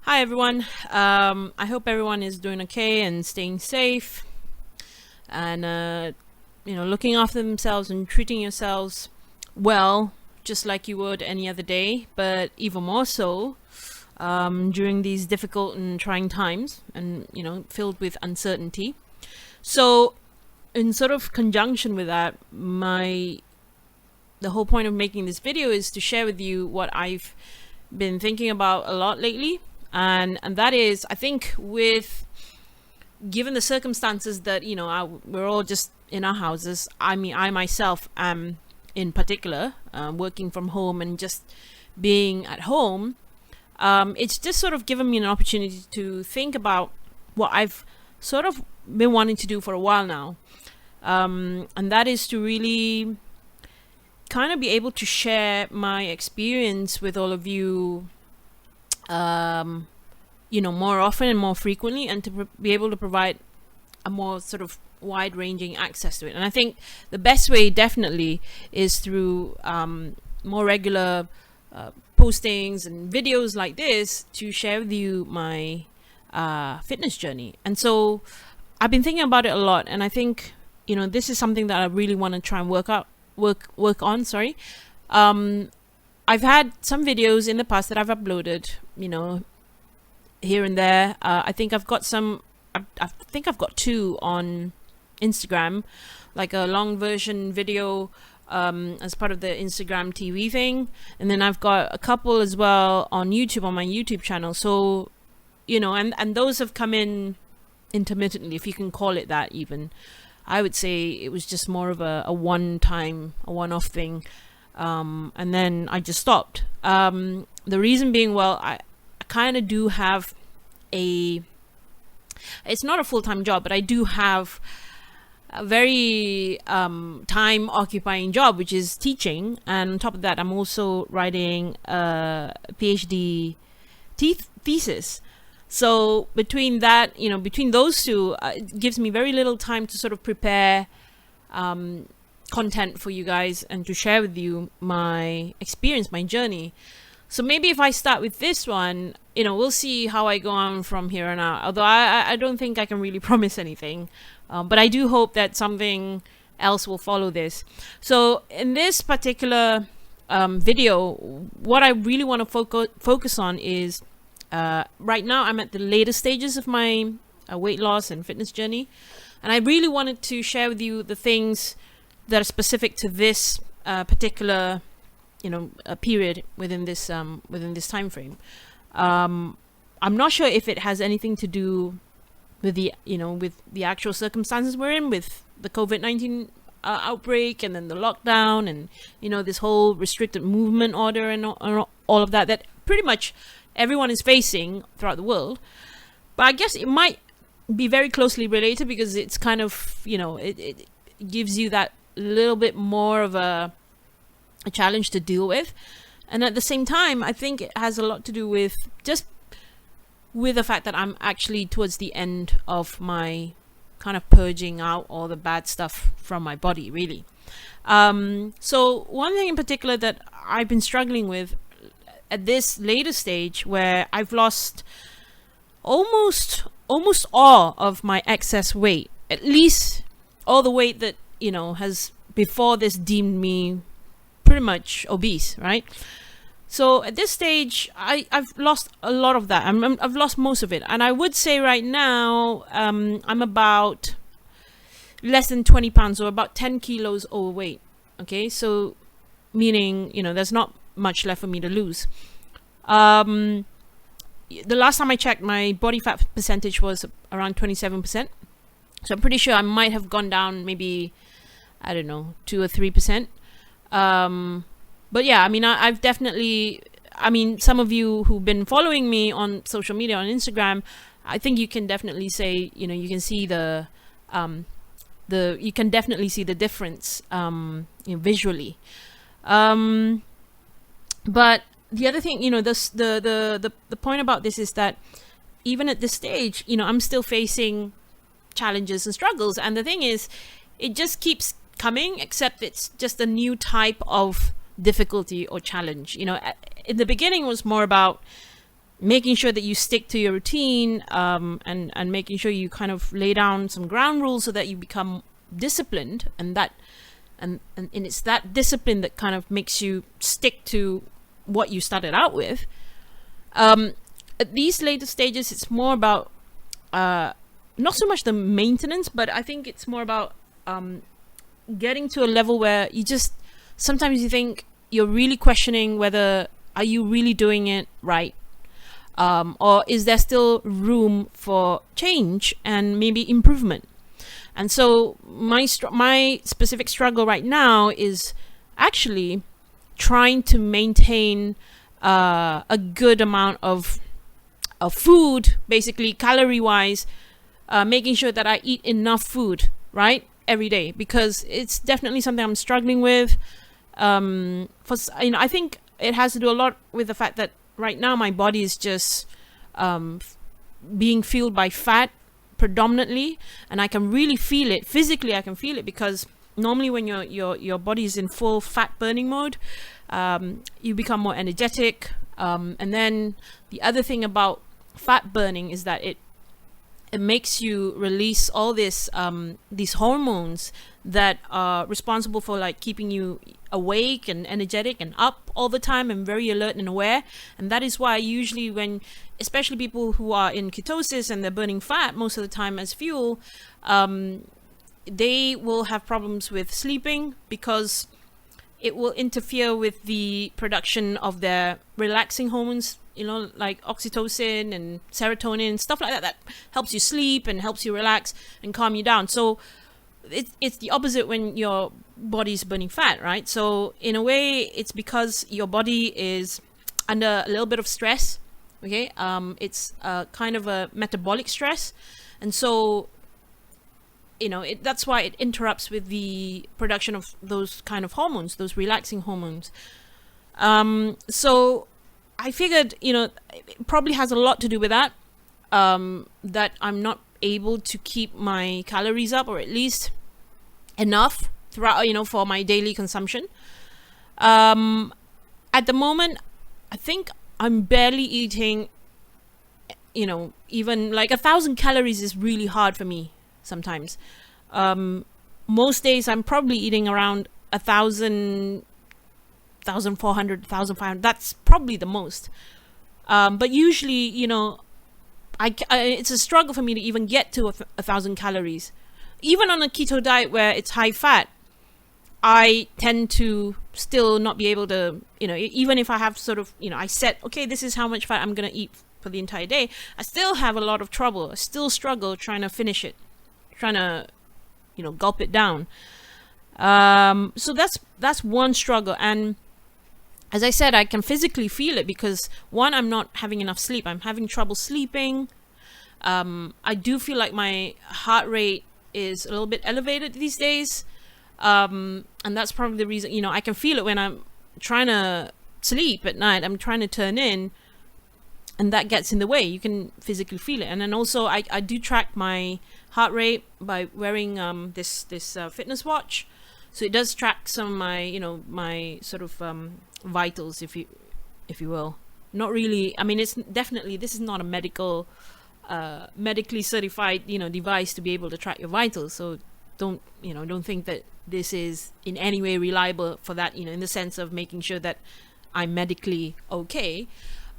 Hi everyone. I hope everyone is doing okay and staying safe and looking after themselves and treating yourselves well, just like you would any other day, but even more so during these difficult and trying times and filled with uncertainty. So in sort of conjunction with that, the whole point of making this video is to share with you what I've been thinking about a lot lately. And that is, I think, given the circumstances that we're all just in our houses. I mean, I myself am in particular working from home and just being at home. It's just sort of given me an opportunity to think about what I've sort of been wanting to do for a while now, and that is to really kind of be able to share my experience with all of you more often and more frequently, and to be able to provide a more sort of wide-ranging access to it. And I think the best way definitely is through more regular postings and videos like this to share with you my fitness journey. And so I've been thinking about it a lot, and I think this is something that I really want to try and work on. I've had some videos in the past that I've uploaded, here and there. I think I've got two on Instagram, like a long version video as part of the Instagram TV thing, and then I've got a couple as well on YouTube, on my YouTube channel. So and those have come in intermittently, if you can call it that. Even I would say it was just more of a one-off thing, and then I just stopped. The reason being, well, I kind of do have it's not a full-time job, but I do have a very time occupying job, which is teaching. And on top of that, I'm also writing a PhD thesis. So between that, between those two, it gives me very little time to sort of prepare content for you guys and to share with you my experience, my journey. So maybe if I start with this one, we'll see how I go on from here on out. Although I don't think I can really promise anything, but I do hope that something else will follow this. So in this particular video, what I really want to focus on is right now I'm at the later stages of my weight loss and fitness journey, and I really wanted to share with you the things that are specific to this particular a period within this time frame. I'm not sure if it has anything to do with the actual circumstances we're in, with the COVID-19 outbreak, and then the lockdown, and this whole restricted movement order and all of that pretty much everyone is facing throughout the world. But I guess it might be very closely related, because it's kind of it gives you that little bit more of a challenge to deal with. And at the same time, I think it has a lot to do with the fact that I'm actually towards the end of my kind of purging out all the bad stuff from my body, really. So one thing in particular that I've been struggling with at this later stage, where I've lost almost all of my excess weight, at least all the weight that has before this deemed me pretty much obese, right? So at this stage, I've lost a lot of that. I've lost most of it, and I would say right now I'm about less than 20 pounds, or about 10 kilos overweight. Okay, so meaning there's not much left for me to lose. The last time I checked, my body fat percentage was around 27%. So I'm pretty sure I might have gone down maybe, I don't know, 2 or 3%. But yeah, I mean, I've definitely, some of you who've been following me on social media, on Instagram, I think you can definitely say, you can see you can definitely see the difference, visually. But the other thing, the point about this is that even at this stage, I'm still facing challenges and struggles. And the thing is, it just keeps coming, except it's just a new type of difficulty or challenge. In the beginning, it was more about making sure that you stick to your routine, and making sure you kind of lay down some ground rules so that you become disciplined, and it's that discipline that kind of makes you stick to what you started out with. At these later stages, it's more about not so much the maintenance, but I think it's more about getting to a level where you just, sometimes you think you're really questioning whether are you really doing it right, or is there still room for change and maybe improvement. And so my specific struggle right now is actually trying to maintain a good amount of food, basically calorie wise, making sure that I eat enough food, right, every day, because it's definitely something I'm struggling with. I think it has to do a lot with the fact that right now my body is just being fueled by fat predominantly, and I can really feel it physically. I can feel it because normally when your body is in full fat burning mode, you become more energetic, and then the other thing about fat burning is that it makes you release all these hormones that are responsible for like keeping you awake and energetic and up all the time and very alert and aware. And that is why usually when, especially people who are in ketosis and they're burning fat most of the time as fuel, they will have problems with sleeping because it will interfere with the production of their relaxing hormones, like oxytocin and serotonin, stuff like that, that helps you sleep and helps you relax and calm you down. So it's the opposite when your body is burning fat, right? So in a way, it's because your body is under a little bit of stress, okay? It's kind of a metabolic stress. And so, that's why it interrupts with the production of those kind of hormones, those relaxing hormones. So I figured, it probably has a lot to do with that, that I'm not able to keep my calories up, or at least enough throughout, for my daily consumption. At the moment, I think I'm barely eating, even like 1,000 calories is really hard for me sometimes. Most days I'm probably eating around 1,000, 1,400, 1,500. That's probably the most. But usually, it's a struggle for me to even get to 1,000 calories. Even on a keto diet where it's high fat, I tend to still not be able to, even if I have sort of, I set, okay, this is how much fat I'm going to eat for the entire day, I still have a lot of trouble. I still struggle trying to finish it, trying to, gulp it down. So that's one struggle. And as I said, I can physically feel it because one, I'm not having enough sleep. I'm having trouble sleeping. I do feel like my heart rate is a little bit elevated these days. And that's probably the reason, I can feel it when I'm trying to sleep at night. I'm trying to turn in, and that gets in the way. You can physically feel it. And then also I do track my heart rate by wearing this fitness watch. So it does track some of my, my sort of vitals, if you will. Not really. I mean, it's definitely, this is not a medically certified, device to be able to track your vitals. So don't think that this is in any way reliable for that, in the sense of making sure that I'm medically okay.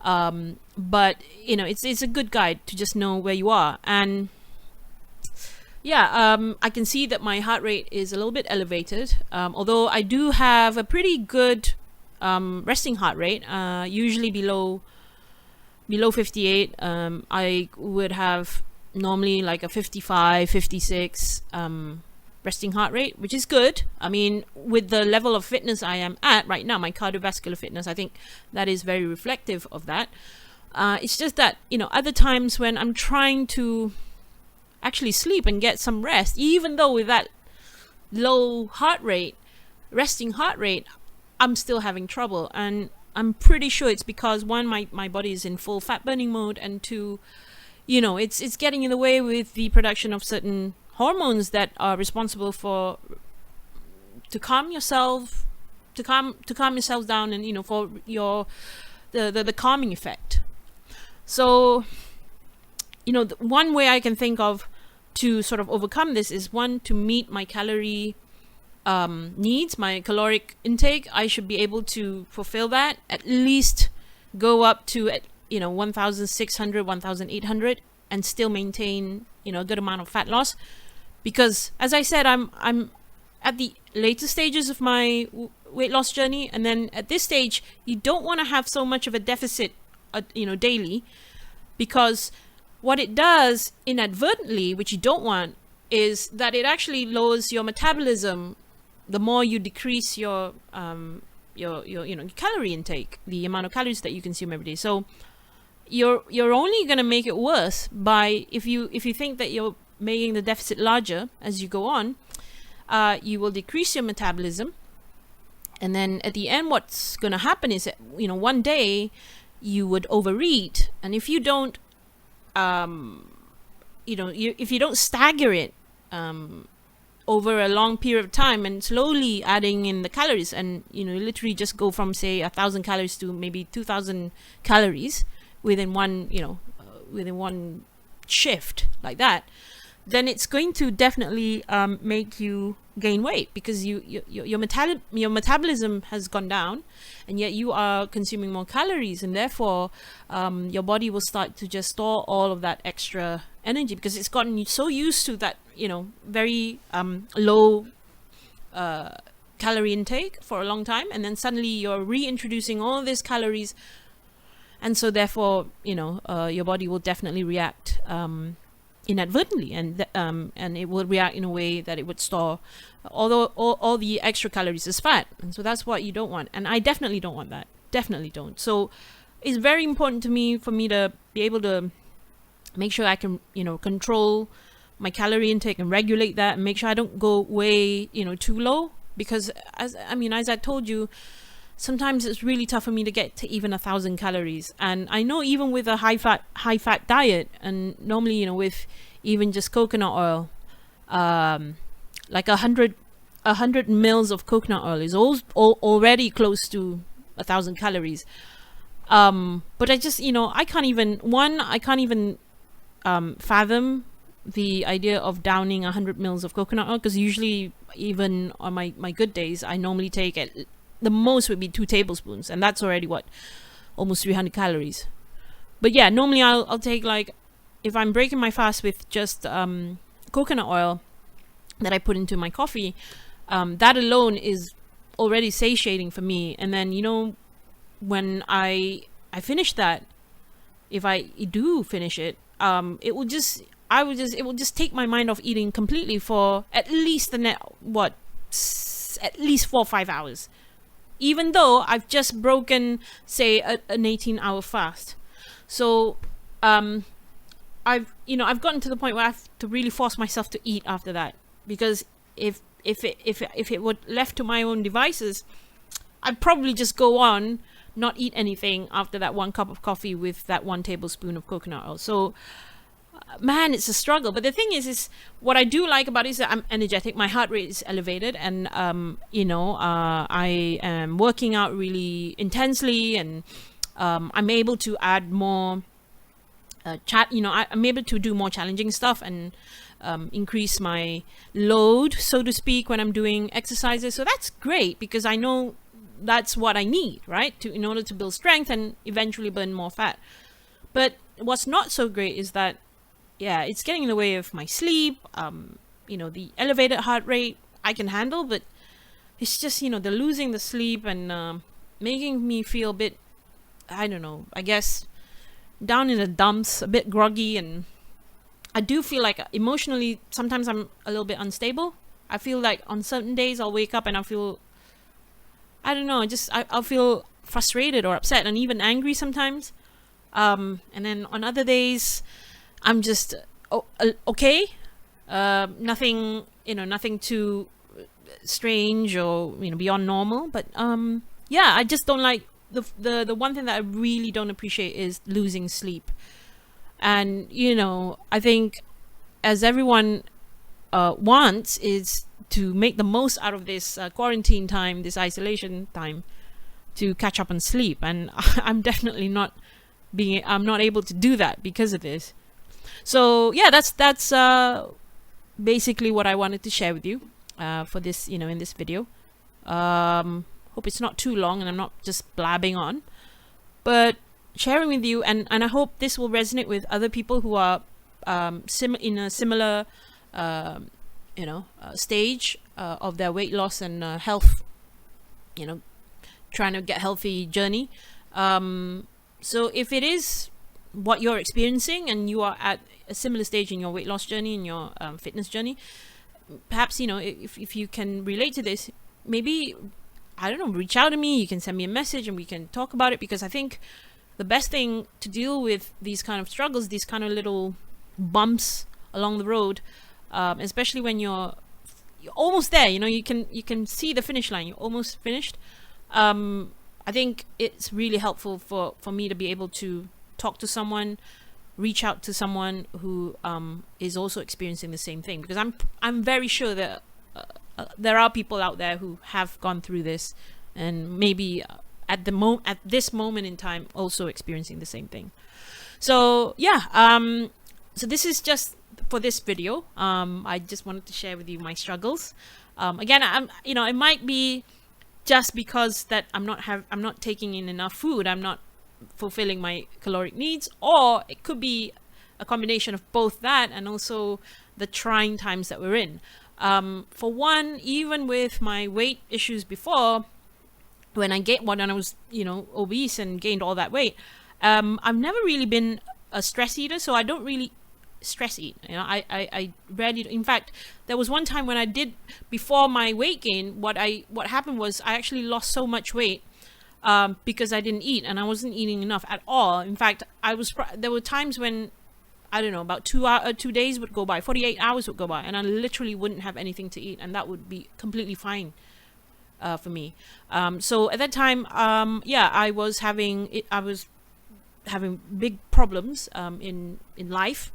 But it's a good guide to just know where you are. And I can see that my heart rate is a little bit elevated, although I do have a pretty good resting heart rate, usually below 58. I would have normally like a 55, 56 resting heart rate, which is good. I mean, with the level of fitness I am at right now, my cardiovascular fitness, I think that is very reflective of that. It's just that, other times when I'm trying to actually sleep and get some rest, even though with that low heart rate, resting heart rate, I'm still having trouble. And I'm pretty sure it's because one, my body is in full fat burning mode, and two, it's getting in the way with the production of certain hormones that are responsible to calm yourself down, and for the calming effect. So, one way I can think of to sort of overcome this is, one, to meet my calorie needs, my caloric intake. I should be able to fulfill that, at least go up to 1,600, 1,800, and still maintain a good amount of fat loss. Because, as I said, I'm at the later stages of my weight loss journey, and then at this stage you don't want to have so much of a deficit daily, because what it does inadvertently, which you don't want, is that it actually lowers your metabolism the more you decrease your calorie intake, the amount of calories that you consume every day. So you're only going to make it worse by, if you think that you're making the deficit larger as you go on, you will decrease your metabolism, and then at the end what's going to happen is that one day you would overeat, and if you don't if you don't stagger it over a long period of time and slowly adding in the calories, and literally just go from, say, 1,000 calories to maybe 2,000 calories within one shift like that, then it's going to definitely make you gain weight, because your metabolism has gone down, and yet you are consuming more calories, and therefore your body will start to just store all of that extra energy, because it's gotten so used to that very low calorie intake for a long time, and then suddenly you're reintroducing all these calories, and so therefore your body will definitely react inadvertently, and it will react in a way that it would store all the extra calories as fat, and so that's what you don't want. And I definitely don't want that. Definitely don't. So it's very important for me to be able to make sure I can control my calorie intake and regulate that, and make sure I don't go way too low, because as I told you, sometimes it's really tough for me to get to even 1,000 calories. And I know even with a high fat diet, and normally with even just coconut oil, like 100 mils of coconut oil is already close to 1,000 calories. But I just I can't even fathom the idea of downing 100 mils of coconut oil, because usually, even on my good days, I normally take the most would be 2 tablespoons, and that's already almost 300 calories. But yeah, normally I'll take, like, if I'm breaking my fast with just coconut oil that I put into my coffee, that alone is already satiating for me. And then when I finish that, if I do finish it, it will just take my mind off eating completely for at least at least 4 or 5 hours, even though I've just broken, say, an 18-hour fast. So I've gotten to the point where I have to really force myself to eat after that, because if it were left to my own devices, I'd probably just go on, not eat anything after that 1 cup of coffee with that 1 tablespoon of coconut oil. So man, it's a struggle. But the thing is what I do like about it is that I'm energetic, my heart rate is elevated, and I am working out really intensely, and I'm able to add more I'm able to do more challenging stuff, and increase my load, so to speak, when I'm doing exercises. So that's great, because I know that's what I need, right, in order to build strength and eventually burn more fat. But what's not so great is that, it's getting in the way of my sleep. The elevated heart rate I can handle, but it's just the losing the sleep, and making me feel a bit, I don't know, I guess down in the dumps, a bit groggy. And I do feel like emotionally sometimes I'm a little bit unstable. I feel like on certain days I'll wake up and I'll feel, I don't know, I'll feel frustrated or upset and even angry sometimes. And then on other days I'm just okay. Nothing too strange or beyond normal. But I just don't like the one thing that I really don't appreciate is losing sleep. And I think, as everyone wants, is to make the most out of this quarantine time, this isolation time, to catch up on sleep. And I'm definitely not I'm not able to do that because of this. So yeah, that's basically what I wanted to share with you for this, in this video. Hope it's not too long and I'm not just blabbing on, but sharing with you, and I hope this will resonate with other people who are in a similar stage of their weight loss and health, trying to get healthy journey. So if it is what you're experiencing and you are at a similar stage in your weight loss journey, in your fitness journey, perhaps, if you can relate to this, maybe, I don't know, reach out to me. You can send me a message and we can talk about it, because I think the best thing to deal with these kind of struggles, these kind of little bumps along the road, especially when you're almost there, you can see the finish line, you're almost finished. I think it's really helpful for me to be able to talk to someone, reach out to someone who is also experiencing the same thing, because I'm very sure that there are people out there who have gone through this and maybe at this moment in time also experiencing the same thing. So yeah, so this is just for this video. I just wanted to share with you my struggles. Again, it might be just because that I'm not taking in enough food, I'm not fulfilling my caloric needs, or it could be a combination of both that and also the trying times that we're in. For one, even with my weight issues before, when I was obese and gained all that weight, I've never really been a stress eater, so I don't really stress eat. I rarely. In fact, there was one time when I did, before my weight gain, what happened was I actually lost so much weight because I didn't eat, and I wasn't eating enough at all. In fact, there were times when, I don't know, about 2 days would go by, 48 hours would go by, and I literally wouldn't have anything to eat, and that would be completely fine for me. So at that time, I was having big problems in life.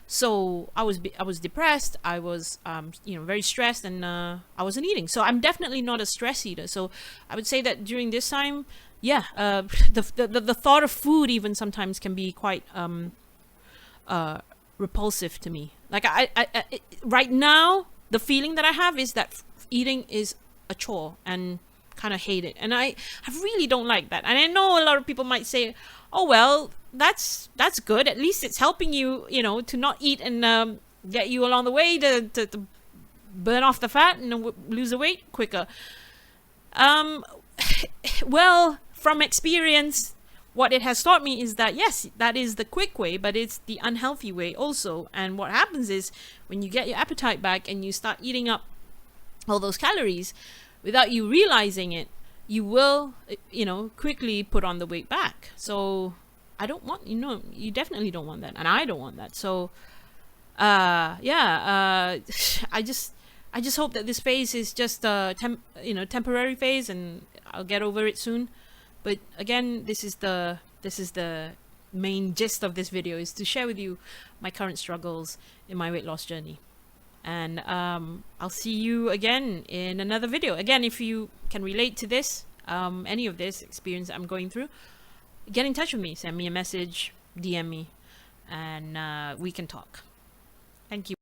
So I was depressed. I was very stressed, and I wasn't eating. So I'm definitely not a stress eater. So I would say that during this time, the thought of food even sometimes can be quite repulsive to me. Like I right now, the feeling that I have is that eating is a chore, and kind of hate it, and I really don't like that. And I know a lot of people might say, oh well, that's good, at least it's helping you to not eat and get you along the way to burn off the fat and lose the weight quicker. Well, from experience, what it has taught me is that yes, that is the quick way, but it's the unhealthy way also. And what happens is, when you get your appetite back and you start eating up all those calories without you realizing it, you will quickly put on the weight back. So I don't want, you definitely don't want that, and I don't want that. So I just hope that this phase is just a temporary phase, and I'll get over it soon. But again, this is the main gist of this video, is to share with you my current struggles in my weight loss journey. And I'll see you again in another video. Again, if you can relate to this, any of this experience I'm going through, get in touch with me. Send me a message, DM me, and we can talk. Thank you.